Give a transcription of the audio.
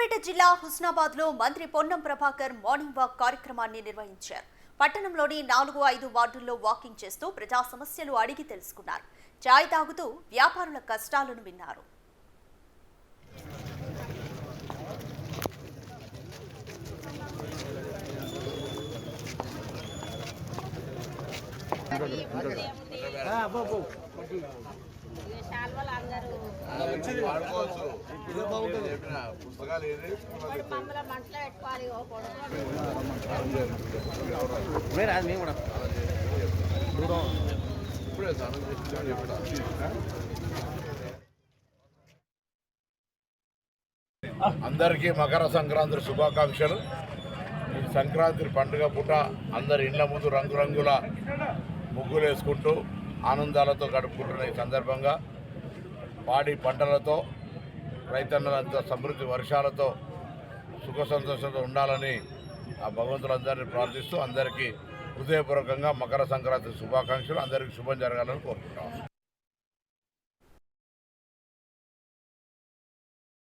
సూర్యాపేట జిల్లా హుస్నాబాద్లో మంత్రి Ponnam Prabhakar morning walk కార్యక్రమాన్ని నిర్వహించారు. పట్టణంలోని 4-5 వార్డుల్లో వాకింగ్ చేస్తూ ప్రజా సమస్యలు అడిగి తెలుసుకున్నారు. చాయ్ తాగుతూ వ్యాపారుల కష్టాలను విన్నారు. అందరికీ మకర సంక్రాంతి శుభాకాంక్షలు. ఈ సంక్రాంతి పండుగ పూట అందరి ఇండ్ల ముందు రంగురంగుల ముగ్గులు వేసుకుంటూ ఆనందాలతో గడుపుకుంటున్న ఈ సందర్భంగా పాడి పంటలతో రైతన్నలంతా సమృద్ధి వర్షాలతో సుఖ సంతోషంతో ఉండాలని ఆ భగవంతులందరినీ ప్రార్థిస్తూ అందరికీ హృదయపూర్వకంగా మకర సంక్రాంతి శుభాకాంక్షలు. అందరికీ శుభం జరగాలని కోరుకుంటాం.